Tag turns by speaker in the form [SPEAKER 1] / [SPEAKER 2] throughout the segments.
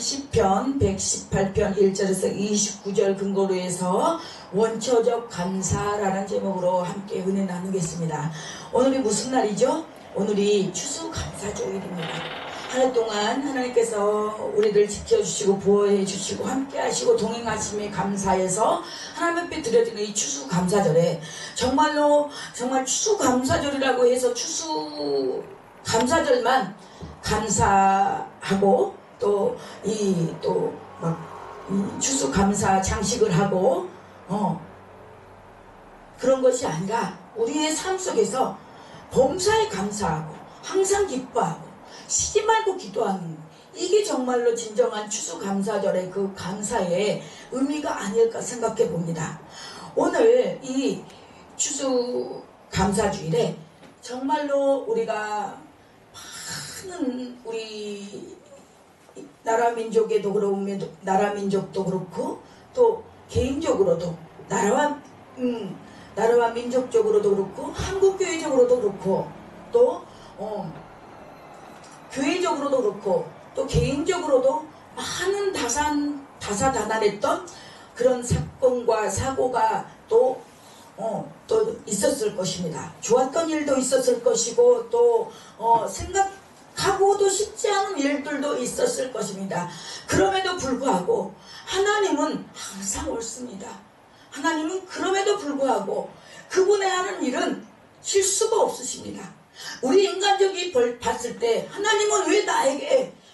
[SPEAKER 1] 시편 118편 1절에서 29절 근거로 해서 원초적 감사라는 제목으로 함께 은혜 나누겠습니다. 오늘이 무슨 날이죠? 오늘이 추수감사주일입니다. 한 해 동안 하나님께서 우리들 지켜주시고 보호해 주시고 함께 하시고 동행하심에 감사해서 하나님 앞에 드려지는 이 추수감사절에 정말 추수감사절이라고 해서 추수감사절만 감사하고 또 추수감사 장식을 하고 그런 것이 아니라 우리의 삶 속에서 범사에 감사하고 항상 기뻐하고 쉬지 말고 기도하는, 이게 정말로 진정한 추수감사절의 그 감사의 의미가 아닐까 생각해 봅니다. 오늘 이 추수감사주일에 정말로 우리가 많은 우리 나라 민족도 그렇고 또 개인적으로도 나라와 민족적으로도 그렇고 한국교회적으로도 그렇고 또 교회적으로도 그렇고 또 개인적으로도 많은 다사다난했던 그런 사건과 사고가 또 있었을 것입니다. 좋았던 일도 있었을 것이고 또 생각하고도 쉽지 않은 일들도 있었을 것입니다. 그럼에도 불구하고 하나님은 항상 옳습니다. 하나님은 그럼에도 불구하고 그분의 하는 일은 실수가 없으십니다. 우리 인간적이 봤을 때 하나님은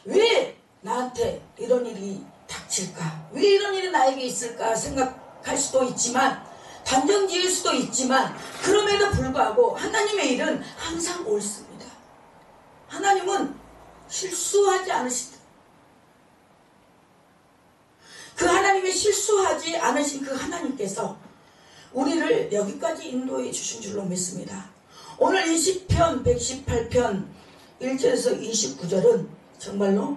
[SPEAKER 1] 왜 나한테 이런 일이 닥칠까? 왜 이런 일이 나에게 있을까 생각할 수도 있지만 단정 지을 수도 있지만 그럼에도 불구하고 하나님의 일은 항상 옳습니다. 하나님은 실수하지 않으시다. 그 하나님의 실수하지 않으신 그 하나님께서 우리를 여기까지 인도해 주신 줄로 믿습니다. 오늘 이 시편 118편 1절에서 29절은 정말로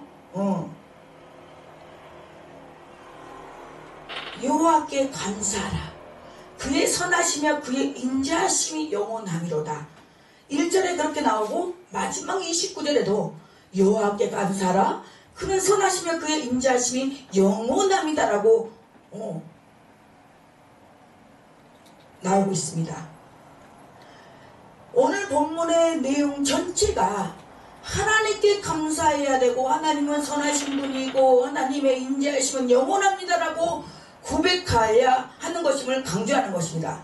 [SPEAKER 1] 여호와께 감사하라. 그의 선하시며 그의 인자하심이 영원하미로다. 1절에 그렇게 나오고 마지막 29절에도 여호와께 감사하라. 그는 선하시며 그의 인자하심이 영원합니다라고 나오고 있습니다. 오늘 본문의 내용 전체가 하나님께 감사해야 되고 하나님은 선하신 분이고 하나님의 인자하심은 영원합니다라고 고백해야 하는 것임을 강조하는 것입니다.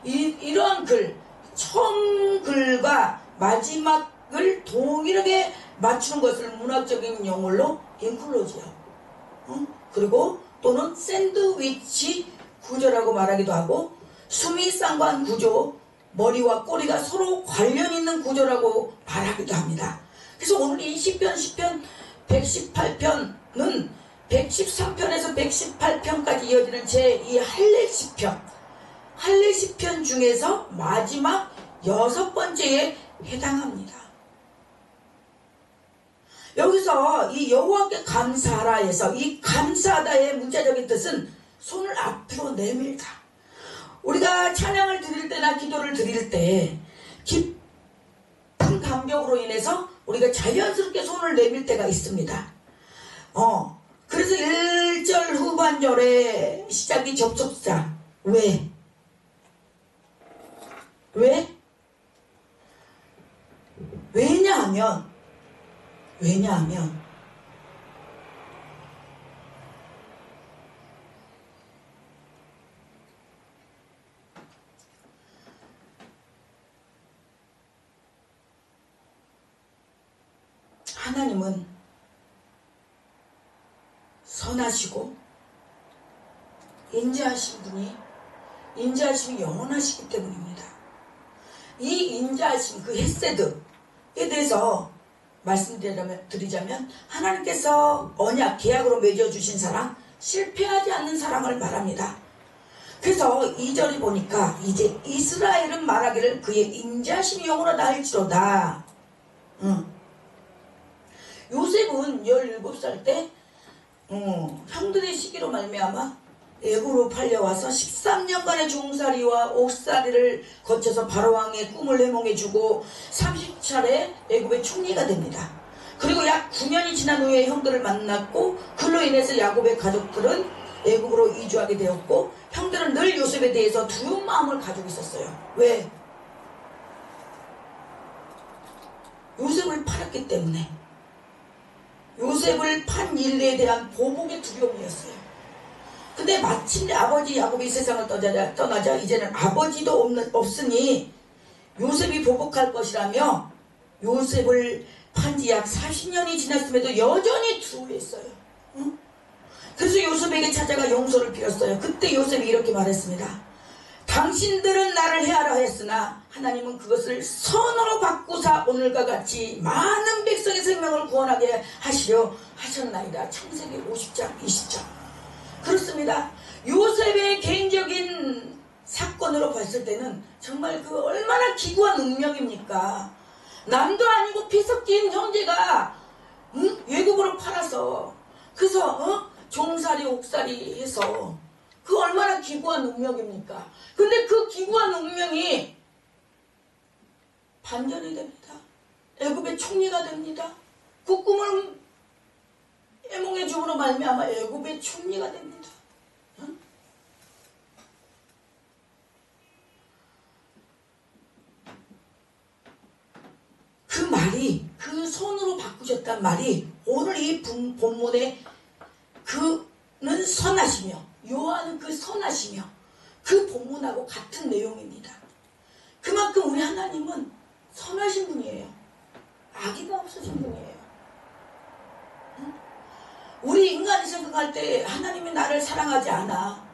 [SPEAKER 1] 이러한 글, 처음 글과 마지막을 동일하게 맞추는 것을 문학적인 용어로 인클로지어 그리고 또는 샌드위치 구조라고 말하기도 하고 수미상관 구조, 머리와 꼬리가 서로 관련 있는 구조라고 말하기도 합니다. 그래서 오늘 이 시편 118편은 113편에서 118편까지 이어지는 제2 할례시편 중에서 마지막 6번째에 해당합니다. 여기서 이 여호와께 감사하라 해서 이 감사하다의 문자적인 뜻은 손을 앞으로 내밀다. 우리가 찬양을 드릴 때나 기도를 드릴 때 깊은 감격으로 인해서 우리가 자연스럽게 손을 내밀 때가 있습니다. 그래서 1절 후반절에 시작이 접속사. 왜? 왜냐하면 하나님은 선하시고 인자하심이 영원하시기 때문입니다. 이 인자하심, 그 헤세드에 대해서 말씀드리자면 하나님께서 언약, 계약으로 맺어주신 사랑, 실패하지 않는 사랑을 말합니다. 그래서 2절에 보니까 이제 이스라엘은 말하기를 그의 인자하심이 영원하다 할지로다. 요셉은 17살 때 형들의 시기로 말미암아 애굽으로 팔려와서 13년간의 종살이와 옥살이를 거쳐서 바로왕의 꿈을 해몽해주고 30차례 애굽의 총리가 됩니다. 그리고 약 9년이 지난 후에 형들을 만났고 그로 인해서 야곱의 가족들은 애굽으로 이주하게 되었고 형들은 늘 요셉에 대해서 두려운 마음을 가지고 있었어요. 왜? 요셉을 팔았기 때문에. 요셉을 판 일에 대한 보복의 두려움이었어요. 근데 마침내 아버지 야곱이 세상을 떠나자 이제는 아버지도 없으니 요셉이 보복할 것이라며 요셉을 판 지 약 40년이 지났음에도 여전히 두려워했어요. 응? 그래서 요셉에게 찾아가 용서를 빌었어요. 그때 요셉이 이렇게 말했습니다. 당신들은 나를 해하라 했으나 하나님은 그것을 선으로 바꾸사 오늘과 같이 많은 백성의 생명을 구원하게 하시려 하셨나이다. 창세기 50장 20절. 그렇습니다. 요셉의 개인적인 사건으로 봤을 때는 정말 그 얼마나 기구한 운명입니까? 남도 아니고 피 섞인 형제가 외국으로 팔아서 그래서 종살이 옥살이 해서 그 얼마나 기구한 운명입니까? 근데 그 기구한 운명이 반전이 됩니다. 애굽의 총리가 됩니다. 그 꿈을 애몽의 줌으로 말미암아 애굽의 총리가 됩니다. 응? 그 말이 그 손으로 바꾸셨단 말이 오늘 이 본문에 그는 선하시며 요한은 그 선하시며 그 본문하고 같은 내용입니다. 그만큼 우리 하나님은 선하신 분이에요. 악의가 없으신 분이에요. 응? 우리 인간이 생각할 때 하나님이 나를 사랑하지 않아.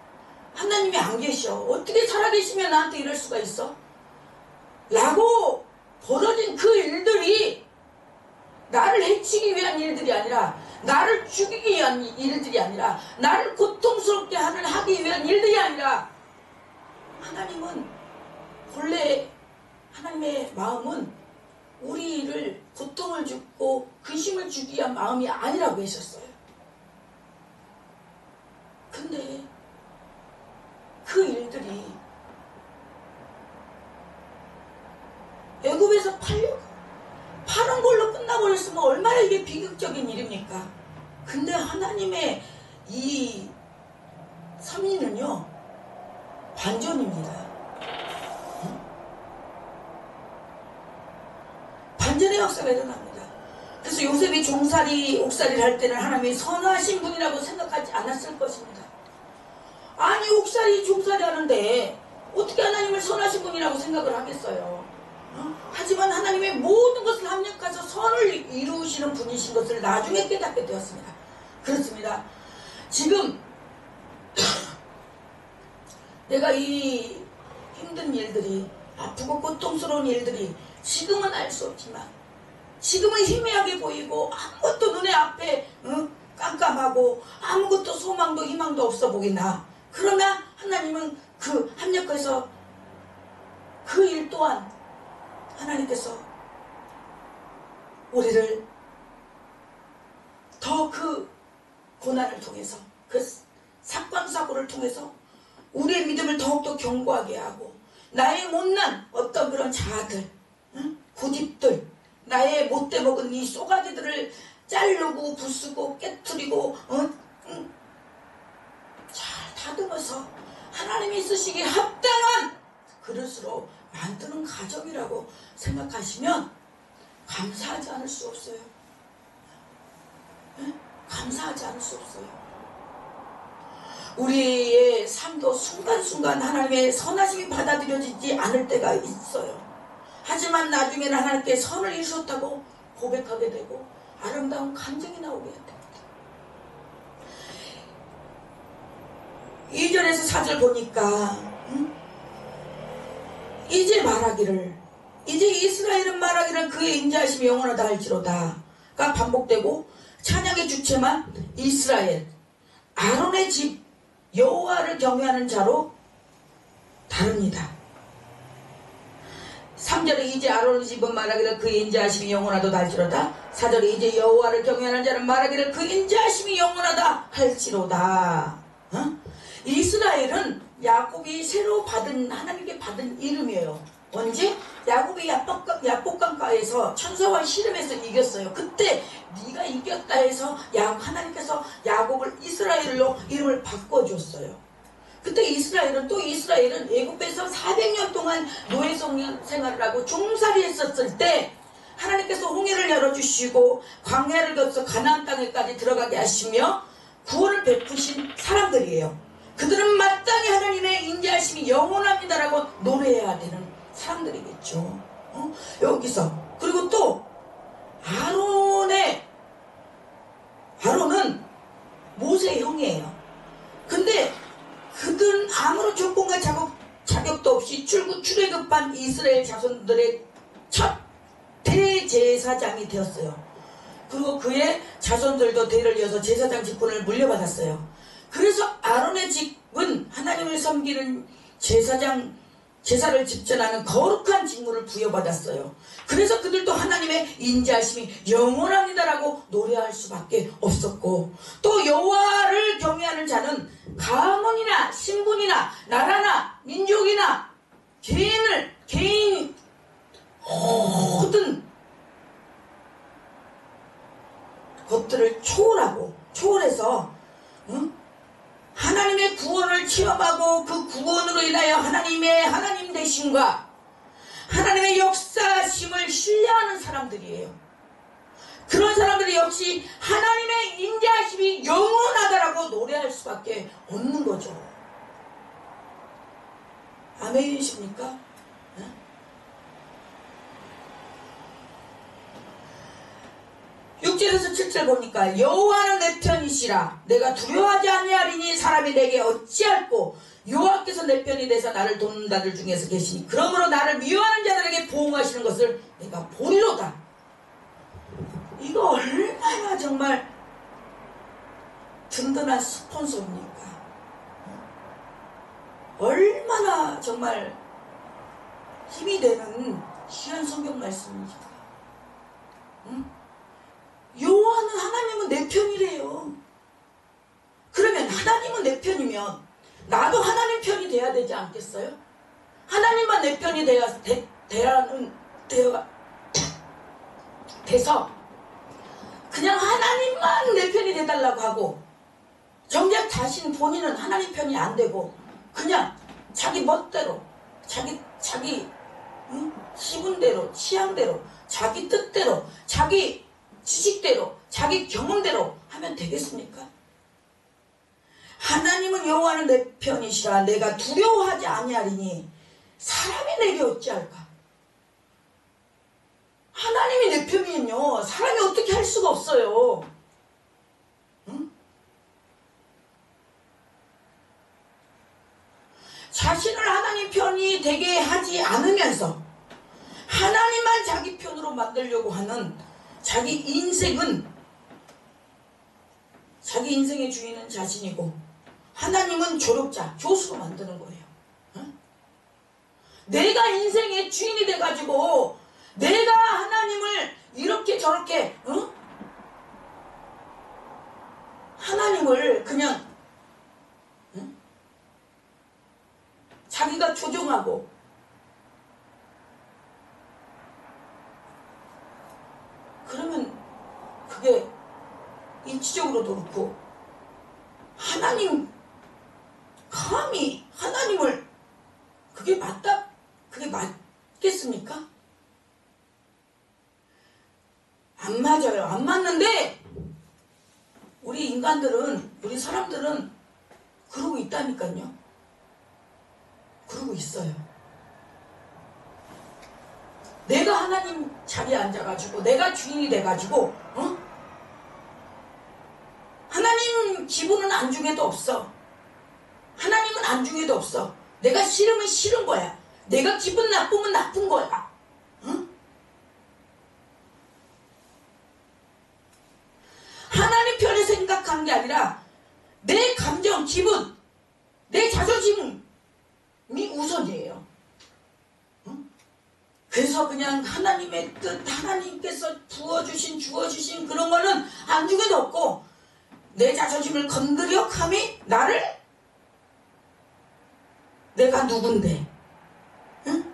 [SPEAKER 1] 하나님이 안 계셔. 어떻게 살아계시면 나한테 이럴 수가 있어? 라고 벌어진 그 일들이 나를 해치기 위한 일들이 아니라 나를 죽이기 위한 일들이 아니라 나를 고통스럽게 하기 위한 일들이 아니라 하나님은 본래 하나님의 마음은 우리를 고통을 주고 근심을 주기 위한 마음이 아니라고 하셨어요. 근데 그 일들이 애굽에서 파는 걸로 끝나버렸으면 얼마나 이게 비극적인 일입니까? 근데 하나님의 이 섭리는요 반전입니다. 반전의 역사가 일어납니다. 그래서 요셉이 종살이 옥살이를 할 때는 하나님이 선하신 분이라고 생각하지 않았을 것입니다. 아니 옥살이 종살이 하는데 어떻게 하나님을 선하신 분이라고 생각을 하겠어요? 하지만 하나님의 모든 것을 합력해서 선을 이루시는 분이신 것을 나중에 깨닫게 되었습니다. 그렇습니다. 지금 내가 이 힘든 일들이 아프고 고통스러운 일들이 지금은 알 수 없지만 지금은 희미하게 보이고 아무것도 눈에 앞에 깜깜하고 아무것도 소망도 희망도 없어 보이나 그러나 하나님은 그 합력해서 그 일 또한 하나님께서 우리를 더 그 고난을 통해서 그 사건 사고를 통해서 우리의 믿음을 더욱더 견고하게 하고 나의 못난 어떤 그런 자아들 고집들 나의 못돼 먹은 이 쏘가지들을 자르고 부수고 깨트리고 잘 다듬어서 하나님이 쓰시기에 합당한 그릇으로 만드는 가정이라고 생각하시면 감사하지 않을 수 없어요. 네? 감사하지 않을 수 없어요. 우리의 삶도 순간순간 하나님의 선하심이 받아들여지지 않을 때가 있어요. 하지만 나중에는 하나님께 선을 이루셨다고 고백하게 되고 아름다운 감정이 나오게 됩니다. 2절에서 4절 보니까 이제 말하기를 이제 이스라엘은 말하기를 그의 인자하심이 영원하다 할지로다가 반복되고 찬양의 주체만 이스라엘 아론의 집 여호와를 경외하는 자로 다릅니다. 3절에 이제 아론의 집은 말하기를 그의 인자하심이 영원하다 할지로다. 4절에 이제 여호와를 경외하는 자는 말하기를 그의 인자하심이 영원하다 할지로다. 이스라엘은 야곱이 새로 받은 하나님께 받은 이름이에요. 언제? 야곱이 야복강가에서 천사와 씨름해서 이겼어요. 그때 네가 이겼다 해서 하나님께서 야곱을 이스라엘로 이름을 바꿔줬어요. 그때 이스라엘은 애굽에서 400년 동안 노예 생활을 하고 종살이 했었을 때 하나님께서 홍해를 열어주시고 광야를 거쳐 가나안 땅에까지 들어가게 하시며 구원을 베푸신 사람들이에요. 그들은 마땅히 하나님의 인자하심이 영원합니다라고 노래해야 되는 사람들이겠죠. 여기서 그리고 또 아론은 모세의 형이에요. 근데 그들은 아무런 조건과 자격도 없이 출애굽한 이스라엘 자손들의 첫 대제사장이 되었어요. 그리고 그의 자손들도 대를 이어서 제사장 직분을 물려받았어요. 그래서 아론의 직은 하나님을 섬기는 제사를 집전하는 거룩한 직무를 부여받았어요. 그래서 그들도 하나님의 인자하심이 영원합니다라고 노래할 수밖에 없었고, 또 여호와를 경외하는 자는 가문이나 신분이나 나라나 민족이나 개인 모든 것들을 초월해서 하나님의 구원을 체험하고 그 구원으로 인하여 하나님 되심과 하나님의 역사심을 신뢰하는 사람들이에요. 그런 사람들이 역시 하나님의 인자하심이 영원하다라고 노래할 수밖에 없는 거죠. 아멘이십니까? 6절에서 7절 보니까 여호와는 내 편이시라 내가 두려워하지 아니하리니 사람이 내게 어찌할꼬 여호와께서 내 편이 되사 나를 돕는 자들 중에서 계시니 그러므로 나를 미워하는 자들에게 보응하시는 것을 내가 보리로다. 이거 얼마나 정말 든든한 스폰서입니까? 얼마나 정말 힘이 되는 귀한 성경 말씀입니까? 여호와는 하나님은 내 편이래요. 그러면 하나님은 내 편이면 나도 하나님 편이 돼야 되지 않겠어요? 하나님만 내 편이 돼서 그냥 하나님만 내 편이 돼달라고 하고 정작 본인은 하나님 편이 안 되고 그냥 자기 멋대로 자기 기분대로 취향대로 자기 뜻대로 자기 지식대로 자기 경험대로 하면 되겠습니까? 하나님은 여호와는 내 편이시라 내가 두려워하지 아니하리니 사람이 내게 어찌할까? 하나님이 내 편이면요 사람이 어떻게 할 수가 없어요. 응? 자신을 하나님 편이 되게 하지 않으면서 하나님만 자기 편으로 만들려고 하는 자기 인생의 주인은 자신이고 하나님은 조력자, 교수로 만드는 거예요. 응? 내가 인생의 주인이 돼가지고 내가 하나님을 이렇게 저렇게 하나님을 그냥 자기가 조종하고 그러면 그게 인치적으로도 그렇고 감히 하나님을 그게 맞겠습니까? 안 맞아요. 안 맞는데 우리 사람들은 그러고 있다니까요. 그러고 있어요. 내가 하나님 자리에 앉아가지고 내가 주인이 돼가지고 하나님 기분은 안중에도 없어. 하나님은 안중에도 없어. 내가 싫으면 싫은 거야. 내가 기분 나쁘면 나쁜 거야. 하나님 편에 생각한 게 아니라 내 감정, 기분, 내 자존심이 우선이에요. 그래서 그냥 하나님의 뜻, 하나님께서 주어주신 그런 거는 안중에도 없고 내 자존심을 건드려 감히 내가 누군데? 응?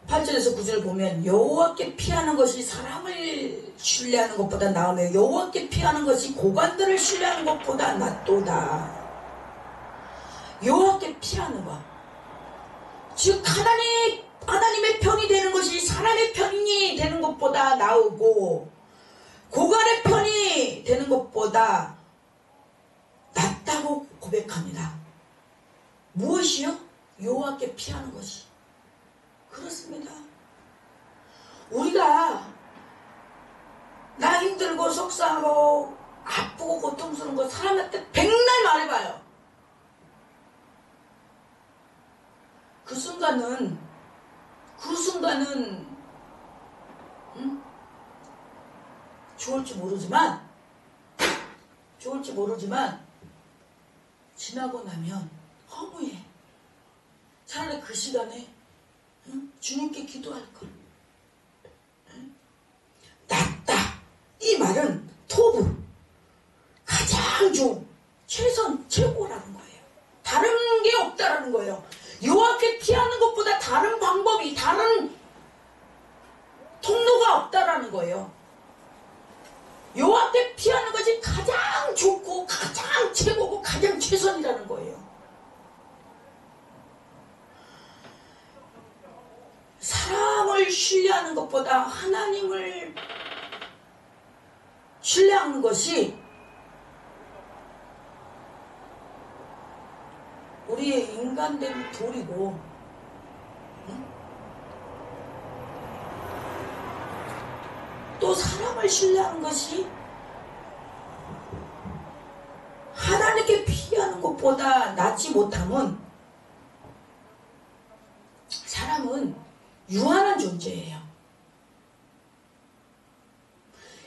[SPEAKER 1] 8절에서 9절을 보면 여호와께 피하는 것이 사람을 신뢰하는 것보다 나으며 여호와께 피하는 것이 고관들을 신뢰하는 것보다 낫도다. 여호와께 피하는 것, 즉 하나님의 편이 되는 것이 사람의 편이 되는 것보다 나으고 고관의 편이 되는 것보다 낫다고 고백합니다. 무엇이요? 여호와께 피하는 것이. 그렇습니다. 우리가 나 힘들고 속상하고 아프고 고통스러운 거 사람한테 백날 말해봐요. 그 순간은 좋을지 모르지만 지나고 나면 허무해. 차라리 그 시간에 주님께 기도할걸. 낫다. 이 말은 토부, 가장 좋은, 최고라는 거예요. 다른 게 없다라는 거예요. 여호와께 피하는 것보다 다른 방법이, 다른 통로가 없다라는 거예요. 여호와께 피하는 것이 가장 좋고 가장 최고고 가장 최선이라는 거예요. 사람을 신뢰하는 것보다 하나님을 신뢰하는 것이 우리의 인간된 도리고, 또 사람을 신뢰하는 것이 하나님께 피하는 것보다 낫지 못함은 사람은 유한한 존재예요.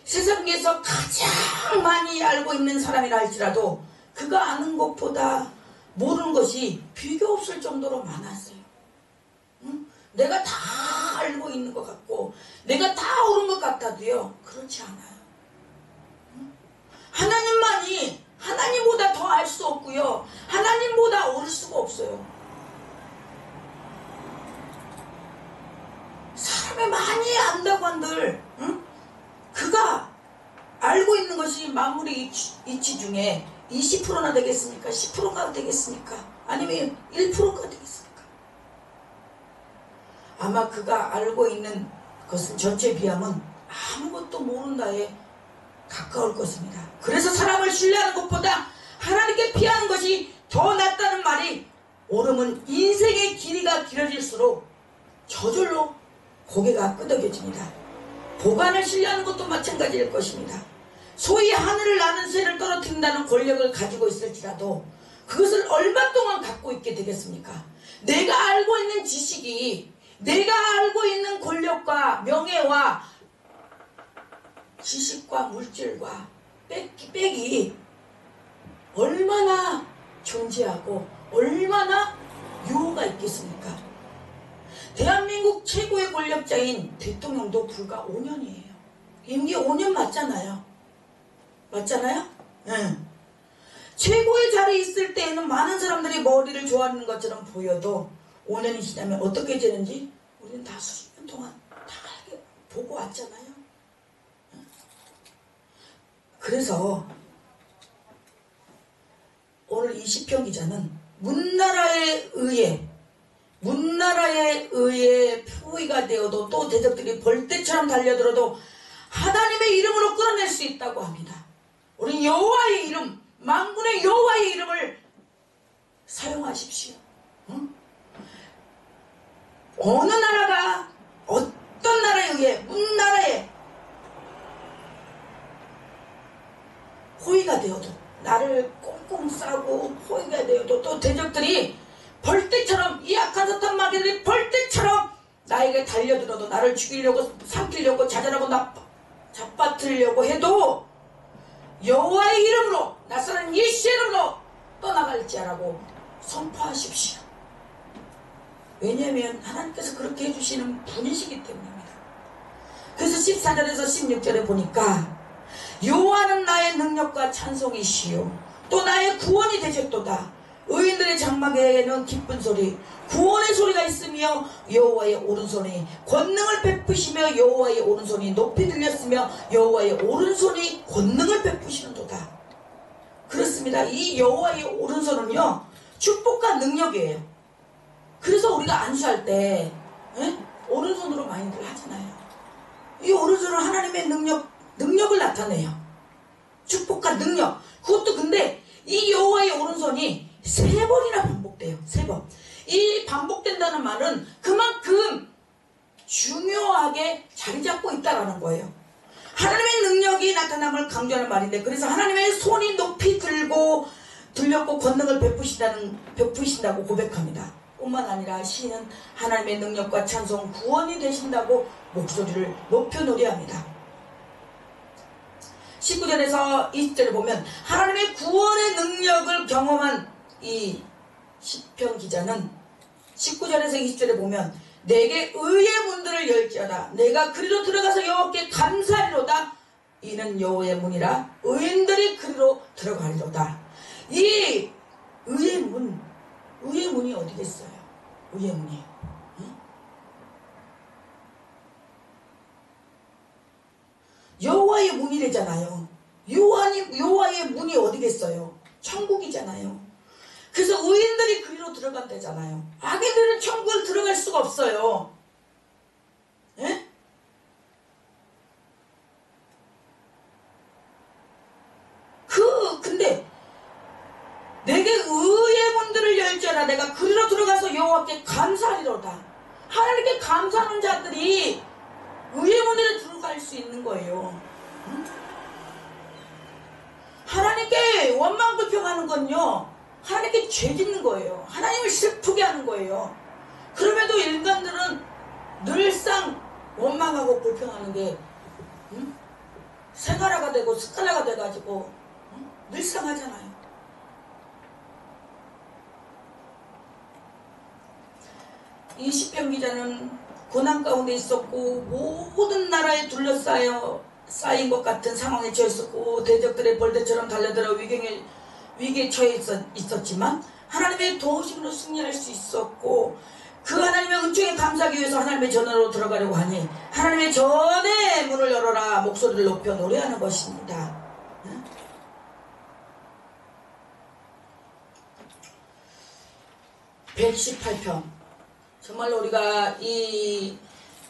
[SPEAKER 1] 세상에서 가장 많이 알고 있는 사람이라 할지라도 그가 아는 것보다 모르는 것이 비교 없을 정도로 많았어요. 내가 다 알고 있는 것 같고 내가 다 옳은 것 같아도요, 그렇지 않아요. 하나님만이 하나님보다 더 알 수 없고요, 하나님보다 옳을 수가 없어요. 사람이 많이 안다고 한들 그가 알고 있는 것이 만물의 이치 중에 20%나 되겠습니까? 10%가 되겠습니까? 아니면 1%가 되겠습니까? 아마 그가 알고 있는 것은 전체 비하면 아무것도 모른다에 가까울 것입니다. 그래서 사람을 신뢰하는 것보다 하나님께 피하는 것이 더 낫다는 말이 옳으면 인생의 길이가 길어질수록 저절로 고개가 끄덕여집니다. 보관을 신뢰하는 것도 마찬가지일 것입니다. 소위 하늘을 나는 새를 떨어뜨린다는 권력을 가지고 있을지라도 그것을 얼마 동안 갖고 있게 되겠습니까? 내가 알고 있는 지식이, 내가 알고 있는 권력과 명예와 지식과 물질과 빽이 얼마나 존재하고 얼마나 유효가 있겠습니까? 대한민국 최고의 권력자인 대통령도 불과 5년이에요. 임기 5년 맞잖아요. 맞잖아요? 네. 최고의 자리에 있을 때에는 많은 사람들이 머리를 좋아하는 것처럼 보여도 5년이 지나면 어떻게 되는지 우리는 다 수십 년 동안 다 보고 왔잖아요. 그래서 오늘 이 시편 기자는 문나라에 의해 포위가 되어도 또 대적들이 벌떼처럼 달려들어도 하나님의 이름으로 끌어낼 수 있다고 합니다. 우리 여호와의 이름, 만군의 여호와의 이름을 사용하십시오. 어느 나라가 어떤 나라에 의해 문나라에 포위가 되어도, 나를 꽁꽁 싸고 포위가 되어도 또 대적들이 벌떼처럼, 이 악한 사탄 마귀들이 벌떼처럼 나에게 달려들어도 나를 죽이려고, 삼키려고, 자살하고 잡아뜨리려고 해도 여호와의 이름으로, 낯선 예수의 이름으로 떠나갈지라고 선포하십시오. 왜냐하면 하나님께서 그렇게 해주시는 분이시기 때문입니다. 그래서 14절에서 16절에 보니까 여호와는 나의 능력과 찬송이시요 또 나의 구원이 되셨도다. 의인들의 장막에는 기쁜 소리, 구원의 소리가 있으며 여호와의 오른손이 권능을 베푸시며 여호와의 오른손이 높이 들렸으며 여호와의 오른손이 권능을 베푸시는도다. 그렇습니다. 이 여호와의 오른손은요, 축복과 능력이에요. 그래서 우리가 안수할 때 오른손으로 많이들 하잖아요. 이 오른손은 하나님의 능력을 나타내요. 축복과 능력. 그것도 근데 이 여호와의 오른손이 3번이나 반복돼요. 3번. 이 반복된다는 말은 그만큼 중요하게 자리 잡고 있다라는 거예요. 하나님의 능력이 나타남을 강조하는 말인데, 그래서 하나님의 손이 높이 들렸고 권능을 베푸신다고 고백합니다. 뿐만 아니라 시인은 하나님의 능력과 찬송, 구원이 되신다고 목소리를 높여 노래합니다. 19절에서 20절을 보면 하나님의 구원의 능력을 경험한 이 시편 기자는 19절에서 20절에 보면 내게 의의 문들을 열지어다. 내가 그리로 들어가서 여호와께 감사하리로다. 이는 여호와의 문이라 의인들이 그리로 들어가리로다. 이 의의 문이 어디겠어요? 의의 문이. 여호와의 문이래잖아요. 여호와의 문이 어디겠어요? 천국이잖아요. 그래서 의인들이 그리로 들어간다잖아요. 악인들은 천국을 들어갈 수가 없어요. 예? 근데 내게 의의 문들을 열지어라. 내가 그리로 들어가서 여호와께 감사하리로다. 하나님께 감사하는 자들이 의의 문에 들어갈 수 있는 거예요. 응? 하나님께 원망 불평하는 건요, 하나님께 죄 짓는 거예요. 하나님을 슬프게 하는 거예요. 그럼에도 인간들은 늘상 원망하고 불평하는 게 생활화가 되고 습관화가 돼가지고 늘상 하잖아요. 이 시편 기자는 고난 가운데 있었고 모든 나라에 쌓인 것 같은 상황에 처했었고 대적들의 벌떼처럼 달려들어 위기에 처해 있었지만 하나님의 도우심으로 승리할 수 있었고, 그 하나님의 은총에 감사하기 위해서 하나님의 전으로 들어가려고 하니 하나님의 전의 문을 열어라 목소리를 높여 노래하는 것입니다. 118편. 정말로 우리가 이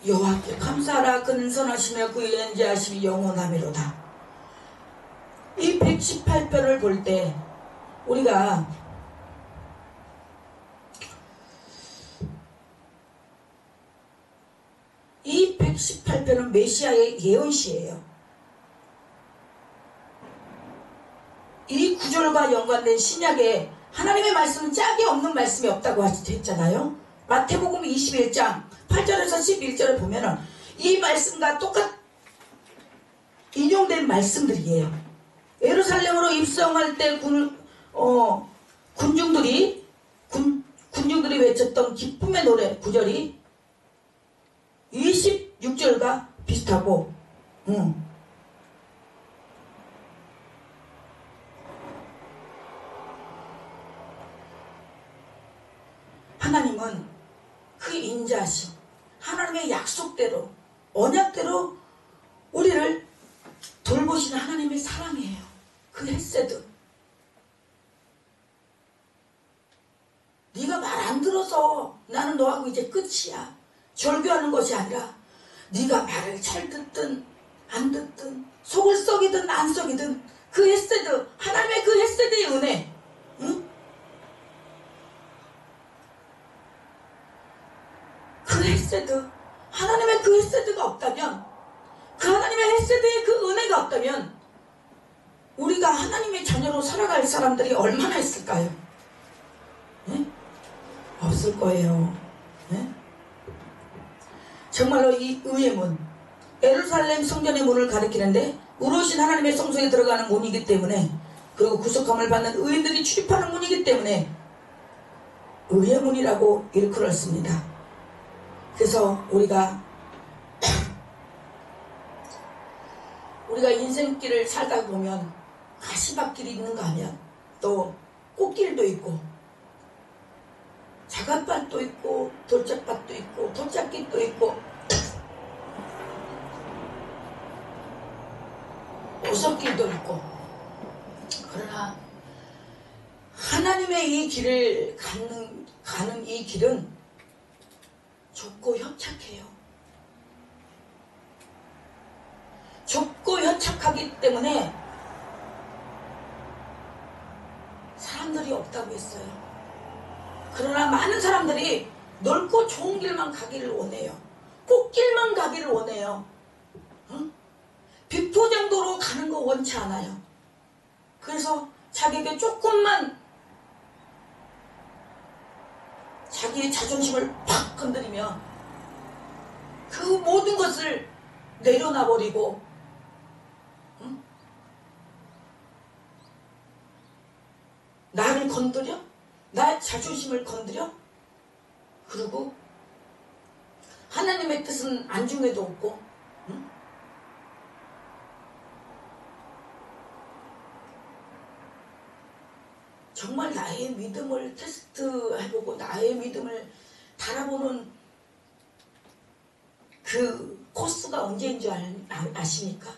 [SPEAKER 1] 여호와께 감사하라. 그는 선하시며 그의 인자하심이 영원하미로다. 이 118편을 볼 때 우리가 이 118편은 메시아의 예언시예요. 이 구절과 연관된 신약에 하나님의 말씀은 짝이 없는 말씀이 없다고 했잖아요. 마태복음 21장 8절에서 11절을 보면은 이 말씀과 똑같 인용된 말씀들이에요. 예루살렘으로 입성할 때 군중들이 외쳤던 기쁨의 노래 구절이 26절과 비슷하고, 하나님은 그 인자하심, 하나님의 약속대로, 언약대로 우리를 돌보시는 하나님의 사랑이에요. 그 헤세드. 네가 말 안 들어서 나는 너하고 이제 끝이야. 절교하는 것이 아니라 네가 말을 잘 듣든 안 듣든 속을 썩이든 안 썩이든 그 헤세드, 하나님의 그 헤세드의 은혜, 그 헤세드, 하나님의 그 헤세드가 없다면, 그 하나님의 헤세드의 그 은혜가 없다면 우리가 하나님의 자녀로 살아갈 사람들이 얼마나 있을까요? 네? 없을 거예요. 네? 정말로 이 의의 문, 예루살렘 성전의 문을 가리키는데 의로우신 하나님의 성소에 들어가는 문이기 때문에, 그리고 구속함을 받는 의인들이 출입하는 문이기 때문에 의의 문이라고 일컬었습니다. 그래서 우리가 인생길을 살다 보면 가시밭길이 있는가 하면 또 꽃길도 있고 자갈밭도 있고 돌짝밭도 있고 돌짝길도 있고 오솔길도 있고, 그러나 하나님의 이 길을 가는 이 길은 좁고 협착해요. 좁고 협착하기 때문에 사람들이 없다고 했어요. 그러나 많은 사람들이 넓고 좋은 길만 가기를 원해요. 꽃길만 가기를 원해요. 응? 비포장도로 가는 거 원치 않아요. 그래서 자기에게 조금만 자기의 자존심을 팍 건드리면 그 모든 것을 내려놔버리고, 응? 나를 건드려? 나의 자존심을 건드려? 그리고 하나님의 뜻은 안중에도 없고, 응? 정말 나의 믿음을 테스트해보고 나의 믿음을 달아보는 그 코스가 언제인 줄 아십니까?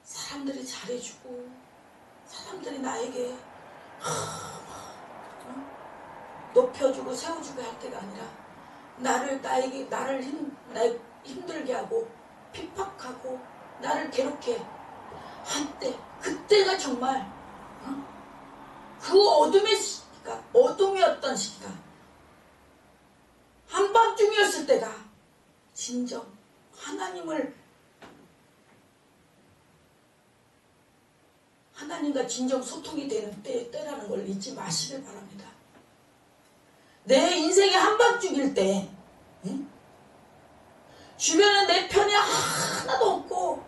[SPEAKER 1] 사람들이 잘해주고 사람들이 나에게 높여주고 세워주고 할 때가 아니라 나를 힘들게 하고 핍박하고 나를 괴롭게 한 때, 그때가 정말 그 어둠이었던 시기가 한밤중이었을 때가 진정 하나님과 진정 소통이 되는 때라는 걸 잊지 마시길 바랍니다. 내 인생이 한밤중일 때, 응? 주변에 내 편이 하나도 없고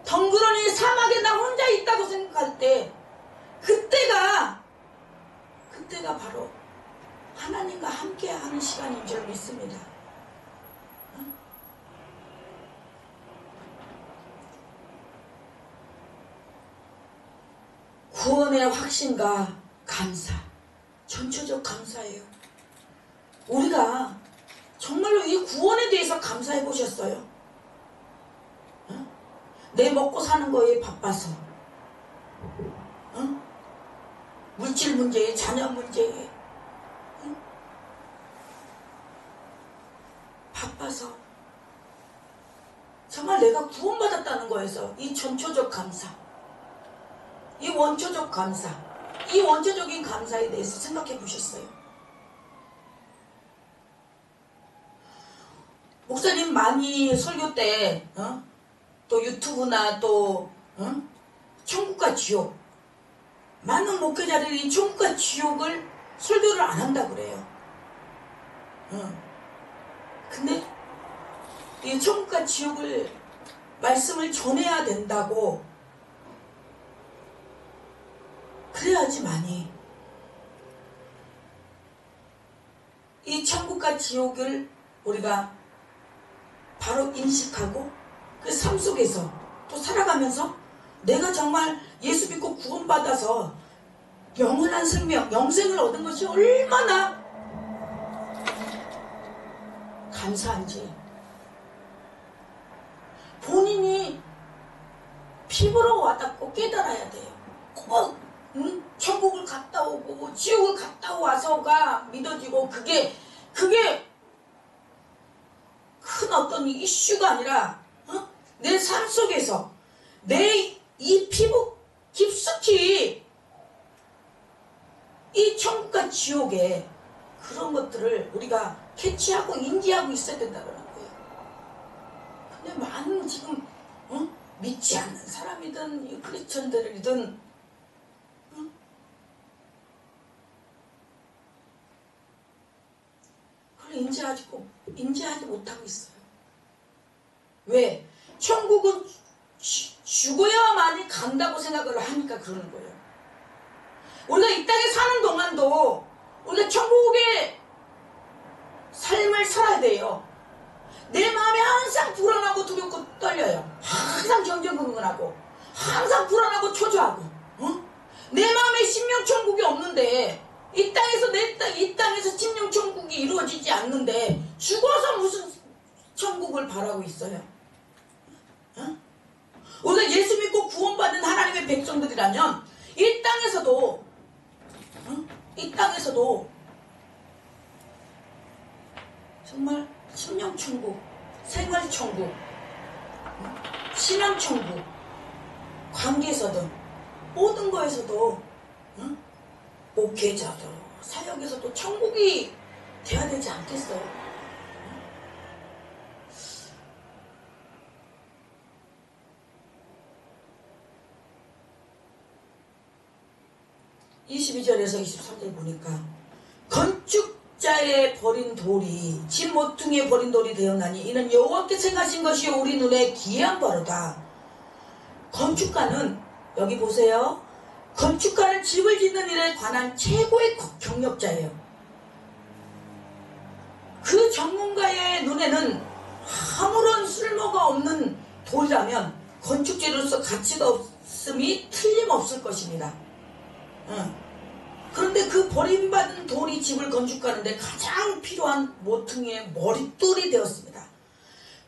[SPEAKER 1] 덩그러니 사막에 나 혼자 있다고 생각할 때, 그때가 바로 하나님과 함께하는 시간인 줄 믿습니다. 응? 구원의 확신과 감사, 전초적 감사예요. 우리가 정말로 이 구원에 대해서 감사해 보셨어요? 응? 내 먹고 사는 거에 바빠서, 응? 물질 문제에, 자녀 문제에, 응? 바빠서 정말 내가 구원받았다는 거에서 이 전초적 감사, 이 원초적 감사, 이 원초적인 감사에 대해서 생각해 보셨어요? 목사님 많이 설교 때 또 유튜브나 또 천국과 지옥, 많은 목회자들이 천국과 지옥을 설교를 안 한다 그래요. 근데 이 천국과 지옥을 말씀을 전해야 된다고, 그래야지만이 이 천국과 지옥을 우리가 바로 인식하고 그 삶 속에서 또 살아가면서 내가 정말 예수 믿고 구원받아서 영원한 생명, 영생을 얻은 것이 얼마나 감사한지 본인이 피부로 와닿고 깨달아야 돼요. 꼭 천국을 갔다 오고 지옥을 갔다 와서가 믿어지고 그게 큰 어떤 이슈가 아니라 내 삶 속에서 내 이 피부 깊숙이 이 천국과 지옥의 그런 것들을 우리가 캐치하고 인지하고 있어야 된다는 거예요. 근데 많은 지금 믿지 않는 사람이든 크리스천들이든 그걸 인지하지 못하고 있어요. 왜? 천국은 죽어야만이 간다고 생각을 하니까 그러는 거예요. 우리가 이 땅에 사는 동안도 우리가 천국의 삶을 살아야 돼요. 내 마음이 항상 불안하고 두렵고 떨려요. 항상 정전근근하고 항상 불안하고 초조하고 내 마음에 심령천국이 없는데, 이 땅에서 이 땅에서 심령천국이 이루어지지 않는데 죽어서 무슨 천국을 바라고 있어요? 어? 우리가 예수 믿고 구원받은 하나님의 백성들이라면 이 땅에서도 이 땅에서도 정말 심령천국, 생활천국, 신앙천국, 관계에서도 모든 거에서도 목회자도 사역에서도 천국이 돼야 되지 않겠어요? 22절에서 23절 보니까 건축자의 버린 돌이 집 모퉁이에 버린 돌이 되었나니 이는 여호와께서 행하신 것이요 우리 눈에 기이한 바로다. 건축가는 여기 보세요. 건축가는 집을 짓는 일에 관한 최고의 경력자예요. 그 전문가의 눈에는 아무런 쓸모가 없는 돌이라면 건축재료로서 가치가 없음이 틀림없을 것입니다. 그런데 그 버림받은 돌이 집을 건축하는데 가장 필요한 모퉁이의 머릿돌이 되었습니다.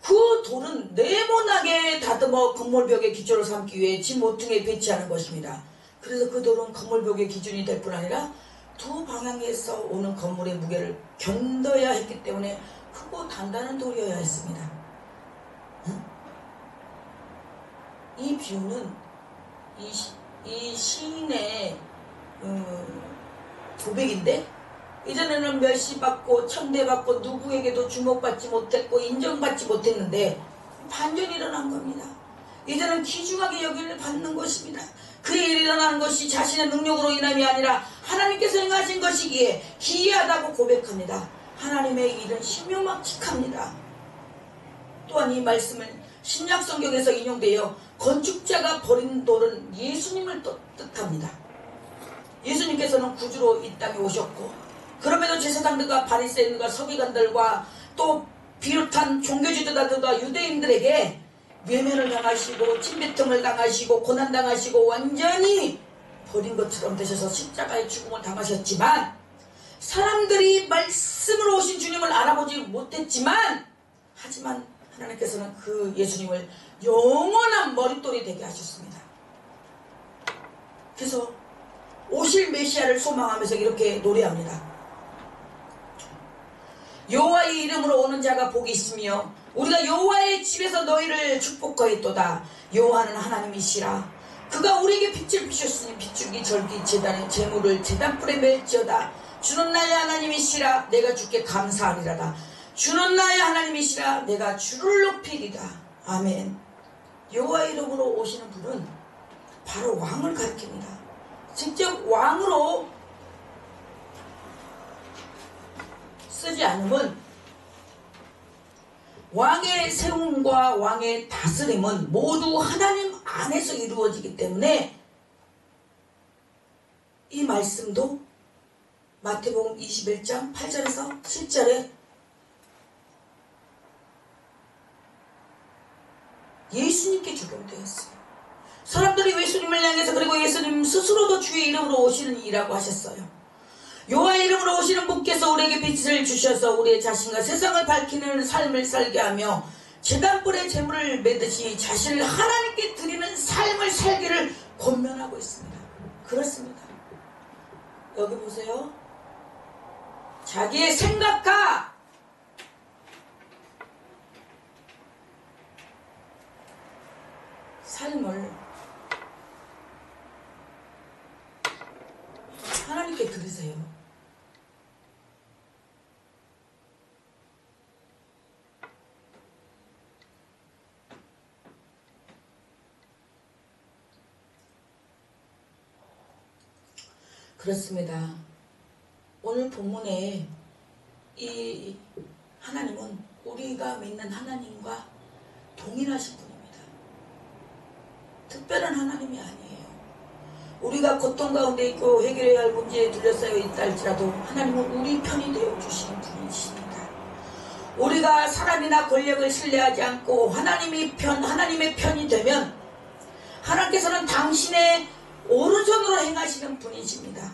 [SPEAKER 1] 그 돌은 네모나게 다듬어 건물벽의 기초를 삼기 위해 집 모퉁이에 배치하는 것입니다. 그래서 그 돌은 건물벽의 기준이 될 뿐 아니라 두 방향에서 오는 건물의 무게를 견뎌야 했기 때문에 크고 단단한 돌이어야 했습니다. 이 비유는 이 시인의 고백인데, 이전에는 멸시받고 천대받고 누구에게도 주목받지 못했고 인정받지 못했는데 반전이 일어난 겁니다. 이제는 귀중하게 여기를 받는 것입니다. 그의 일이 일어나는 것이 자신의 능력으로 인함이 아니라 하나님께서 행하신 것이기에 기이하다고 고백합니다. 하나님의 일은 신명막측합니다. 또한 이 말씀은 신약 성경에서 인용되어 건축자가 버린 돌은 예수님을 뜻합니다. 예수님께서는 구주로 이 땅에 오셨고, 그럼에도 제사장들과 바리새인들과 서기관들과 또 비롯한 종교지도자들과 유대인들에게 외면을 당하시고 침뱉음을 당하시고 고난당하시고 완전히 버린 것처럼 되셔서 십자가의 죽음을 당하셨지만, 사람들이 말씀으로 오신 주님을 알아보지 못했지만, 하지만 하나님께서는 그 예수님을 영원한 머릿돌이 되게 하셨습니다. 그래서 오실 메시아를 소망하면서 이렇게 노래합니다. 여호와의 이름으로 오는 자가 복이 있으며 우리가 여호와의 집에서 너희를 축복하였도다. 여호와는 하나님이시라. 그가 우리에게 빛을 비추셨으니 비추기 절기 제단의 재물을 제단불에 맬지어다. 주는 나의 하나님이시라. 내가 주께 감사하리라다. 주는 나의 하나님이시라. 내가 주를 높이리라. 아멘. 여호와의 이름으로 오시는 분은 바로 왕을 가리킵니다. 직접 왕으로 쓰지 않으면 왕의 세움과 왕의 다스림은 모두 하나님 안에서 이루어지기 때문에 이 말씀도 마태복음 21장 8절에서 10절에 예수님께 적용되었어요. 사람들이 예수님을 향해서, 그리고 예수님 스스로도 주의 이름으로 오시는 이라고 하셨어요. 여호와의 이름으로 오시는 분께서 우리에게 빛을 주셔서 우리의 자신과 세상을 밝히는 삶을 살게 하며 제단불에 재물을 매듯이 자신을 하나님께 드리는 삶을 살기를 권면하고 있습니다. 그렇습니다. 여기 보세요. 자기의 생각과 삶을 하나님께 드리세요. 그렇습니다. 오늘 본문에 이 하나님은 우리가 믿는 하나님과 동일하신 분입니다. 특별한 하나님이 아니에요. 우리가 고통 가운데 있고 해결해야 할 문제에 둘러싸여 있다 할지라도 하나님은 우리 편이 되어주시는 분이십니다. 우리가 사람이나 권력을 신뢰하지 않고 하나님의 편이 되면 하나님께서는 당신의 오른손으로 행하시는 분이십니다.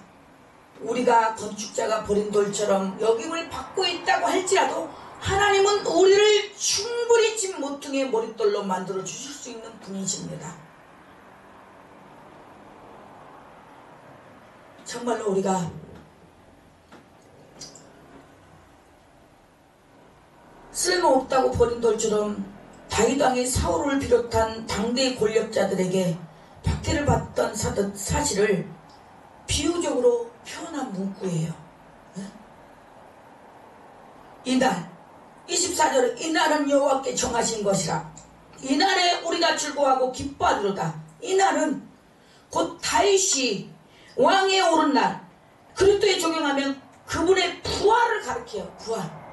[SPEAKER 1] 우리가 건축자가 버린 돌처럼 여김을 받고 있다고 할지라도 하나님은 우리를 충분히 진 모퉁이의 머릿돌로 만들어 주실 수 있는 분이십니다. 정말로 우리가 쓸모없다고 버린 돌처럼 다윗 왕이 사울을 비롯한 당대의 권력자들에게 박해를 받던 사실을 비유적으로 표현한 문구예요. 이날 24절에 이날은 여호와께 정하신 것이라. 이날에 우리가 즐거워하고 기뻐하리로다. 이날은 곧 다윗이 왕에 오른 날. 그리스도에 적용하면 그분의 부활을 가리켜요. 부활.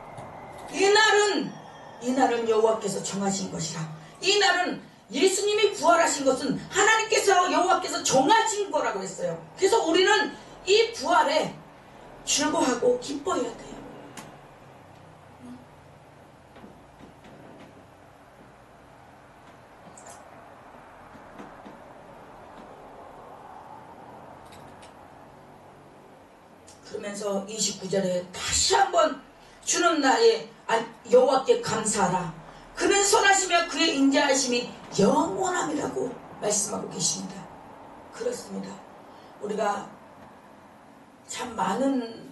[SPEAKER 1] 이날은 여호와께서 정하신 것이라. 이날은 예수님이 부활하신 것은 하나님께서 여호와께서 정하신 거라고 했어요. 그래서 우리는 이 부활에 즐거워하고 기뻐해야 돼요. 그러면서 29절에 다시 한번 주는 날에 여호와께 감사하라. 그는 선하시며 그의 인자하심이 영원함이라고 말씀하고 계십니다. 그렇습니다. 우리가 참 많은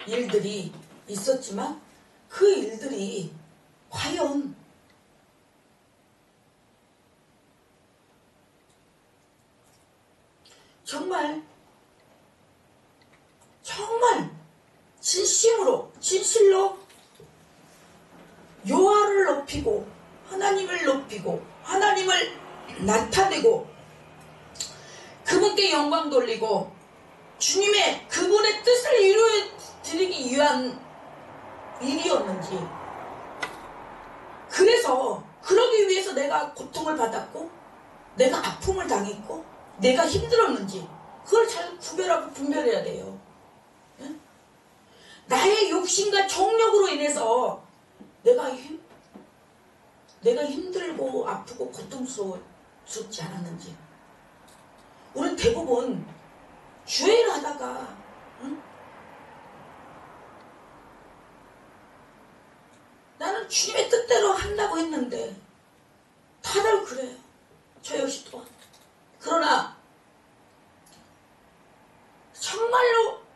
[SPEAKER 1] 일들이 있었지만 그 일들이 과연 정말 진실로 여호와를 높이고 하나님을 높이고 하나님을 나타내고 그분께 영광 돌리고 주님의 그분의 뜻을 이루어 드리기 위한 일이었는지, 그래서 그러기 위해서 내가 고통을 받았고 내가 아픔을 당했고 내가 힘들었는지 그걸 잘 구별하고 분별해야 돼요. 나의 욕심과 정욕으로 인해서 내가 힘들고 아프고 고통스럽지 않았는지. 우리는 대부분 주의를 하다가 나는 주님의 뜻대로 한다고 했는데 다들 그래요. 저 역시 또한. 그러나 정말로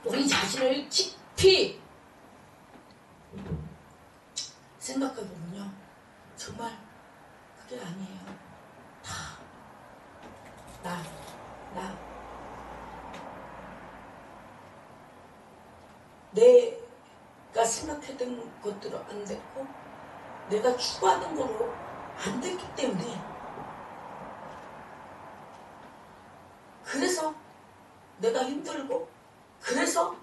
[SPEAKER 1] 우리 자신을 깊이 생각해보면요, 정말 그게 아니에요. 다 내가 생각했던 것대로 안 됐고 내가 추구하는 거로 안 됐기 때문에, 그래서 내가 힘들고 그래서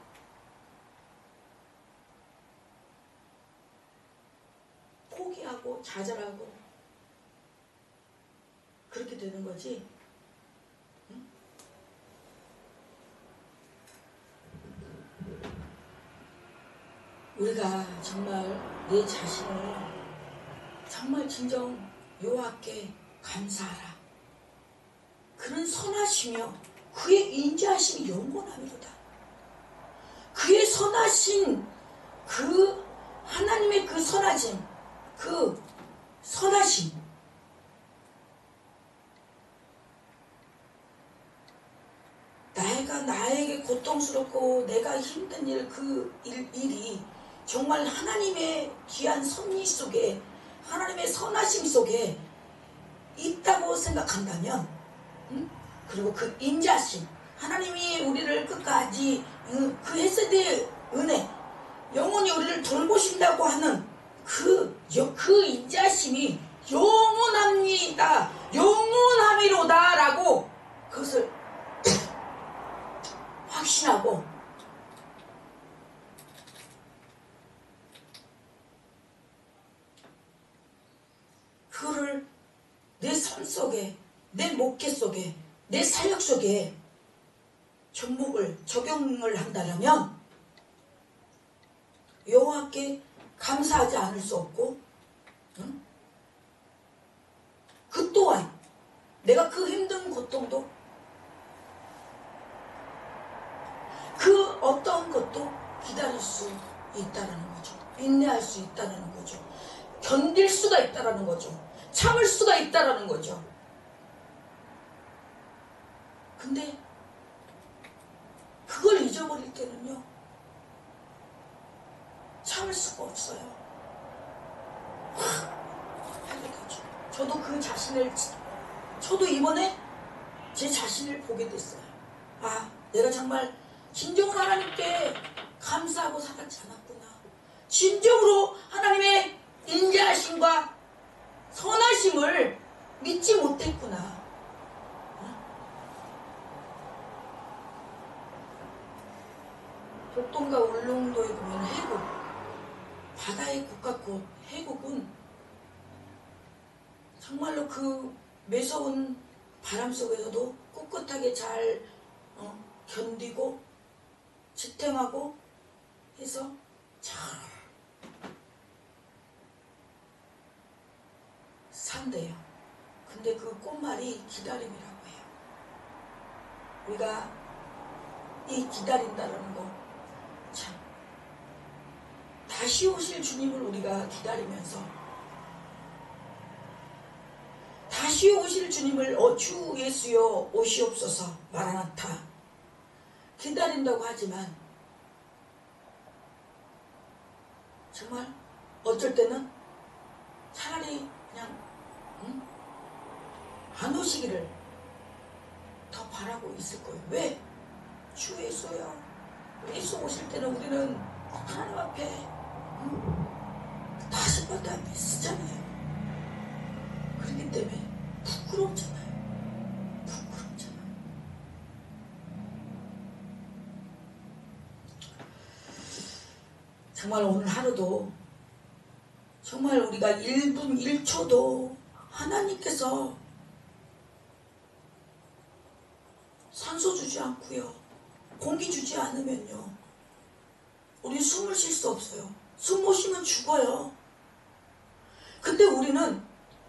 [SPEAKER 1] 포기하고 좌절하고 그렇게 되는 거지. 응? 우리가 정말 내 자신을 정말 진정 여호와께 감사하라. 그는 선하시며 그의 인자하심이 영원하리로다. 그의 선하신 그 하나님의 그 선하심, 그 선하심, 나에게 고통스럽고 내가 힘든 일이 정말 하나님의 귀한 섭리 속에, 하나님의 선하심 속에 있다고 생각한다면, 그리고 그 인자심, 하나님이 우리를 끝까지 그 헤세드의 은혜, 영원히 우리를 돌보신다고 하는 그 인자심이 영원합니다, 영원함이로다 라고 그것을 확신하고 그거를 내 삶 속에, 내 목회 속에, 내 사역 속에 적용을 한다면 여호와께 감사하지 않을 수 없고 응? 그 또한 내가 그 힘든 고통도 그 어떤 것도 기다릴 수 있다는 거죠. 인내할 수 있다는 거죠. 견딜 수가 있다는 거죠. 참을 수가 있다는 거죠. 근데 그걸 잊어버릴 때는요, 참을 수가 없어요. 하게 되죠. 저도 그 자신을, 저도 이번에 제 자신을 보게 됐어요. 아, 내가 정말 진정으로 하나님께 감사하고 살았지 않았구나. 진정으로 하나님의 인자하심과 선하심을 믿지 못했구나. 독도과 울릉도에 보면 해국, 바다의 국가 곳 해국은 정말로 그 매서운 바람 속에서도 꿋꿋하게 잘 견디고 지탱하고 해서 잘 산대요. 근데 그 꽃말이 기다림이라고 해요. 우리가 이 기다린다는 거, 참 다시 오실 주님을 우리가 기다리면서 다시 오실 주님을 주 예수여 오시옵소서 마라나타 기다린다고 하지만 정말 어쩔 때는 차라리 그냥 안 오시기를 더 바라고 있을 거예요. 왜? 주 예수여, 예수 오실 때는 우리는 하나님 앞에 다시 바다 앞에 쓰잖아요. 그렇기 때문에 부끄럽잖아요. 부끄럽잖아요. 정말 오늘 하루도 정말 우리가 1분 1초도 하나님께서 산소 주지 않고요, 공기 주지 않으면요, 우리 숨을 쉴 수 없어요. 숨 못 쉬면 죽어요. 근데 우리는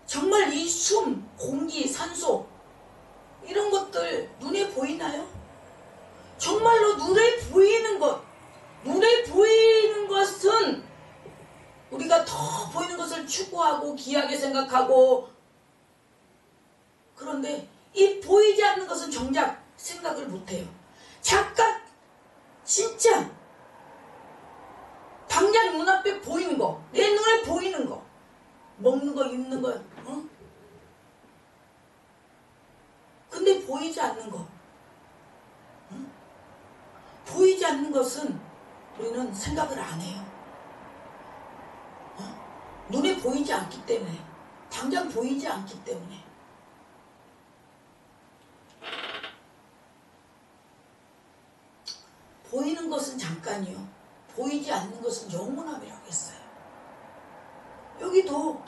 [SPEAKER 1] 정말 이 숨, 공기, 산소 이런 것들 눈에 보이나요? 정말로 눈에 보이는 것, 눈에 보이는 것은 우리가 더 보이는 것을 추구하고 귀하게 생각하고, 그런데 이 보이지 않는 것은 정작 생각을 못해요. 잠깐 진짜 당장 눈앞에 보이는 거, 내 눈에 보이는 거, 먹는 거, 입는 거, 근데 보이지 않는 거, 보이지 않는 것은 우리는 생각을 안 해요. 눈에 보이지 않기 때문에, 당장 보이지 않기 때문에. 보이는 것은 잠깐이요, 보이지 않는 것은 영원함이라고 했어요. 여기도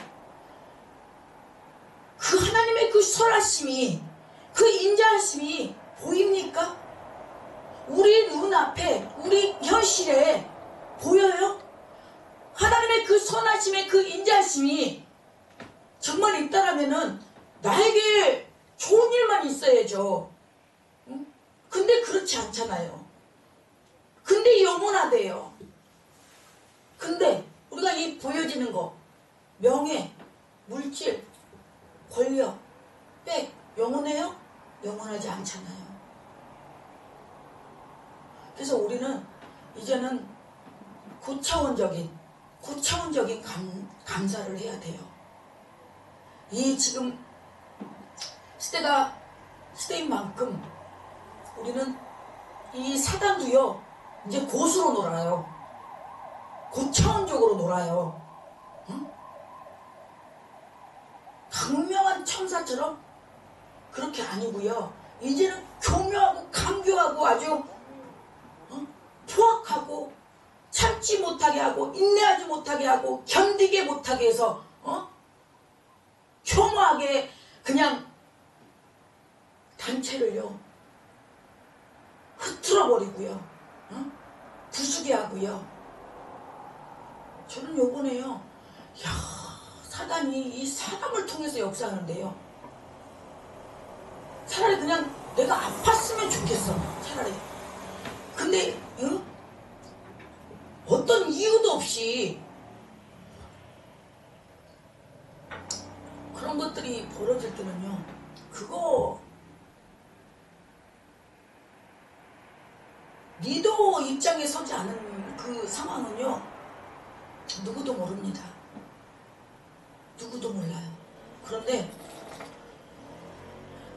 [SPEAKER 1] 그 하나님의 그 선하심이, 그 인자하심이 보입니까? 우리 눈앞에, 우리 현실에 보여요? 하나님의 그 선하심의 그 인자하심이 정말 있다라면은 나에게 좋은 일만 있어야죠. 응? 근데 그렇지 않잖아요. 근데 영원하대요. 근데 우리가 이 보여지는 거, 명예, 물질, 권력, 백, 영원해요? 영원하지 않잖아요. 그래서 우리는 이제는 고차원적인 감사를 해야 돼요. 이 지금 시대가 시대인 만큼 우리는 이 사단도요, 이제 고수로 놀아요. 고차원적으로 놀아요. 응? 강명한 천사처럼? 그렇게 아니고요, 이제는 교묘하고 강교하고 아주 포악하고 참지 못하게 하고 인내하지 못하게 하고 견디게 못하게 해서 혐오하게 그냥 단체를요 흐트러버리고요, 부수게 하고요. 저는 요번에요, 야, 사단이 이 사람을 통해서 역사하는데요. 차라리 그냥 내가 아팠으면 좋겠어. 차라리. 근데 어떤 이유도 없이 그런 것들이 벌어질 때는요, 그거 리더 입장에 서지 않은 그 상황은요, 누구도 모릅니다. 누구도 몰라요. 그런데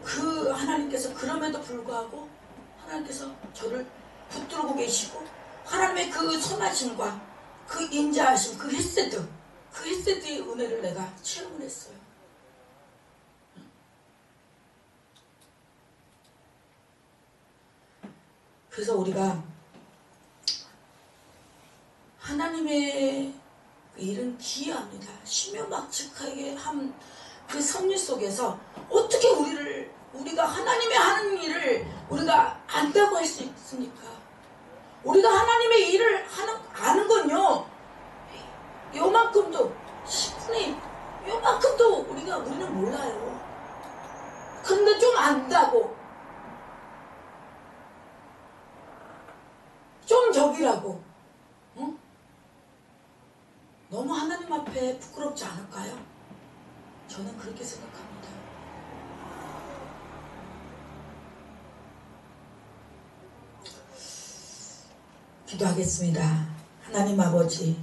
[SPEAKER 1] 그 하나님께서 그럼에도 불구하고 하나님께서 저를 붙들고 계시고, 하나님의 그 선하심과 그 인자하심, 그 헤세드의 은혜를 내가 체험을 했어요. 그래서 우리가 하나님의 일은 기이합니다. 신명막측하게 한 그 섭리 속에서 어떻게 우리가 하나님의 하는 일을 우리가 안다고 할 수 있습니까? 우리가 하나님의 일을 아는 건요, 요만큼도 10분의 요만큼도 우리는 몰라요. 그런데 좀 안다고, 좀 저기라고, 응? 너무 하나님 앞에 부끄럽지 않을까요? 저는 그렇게 생각합니다. 기도하겠습니다. 하나님 아버지,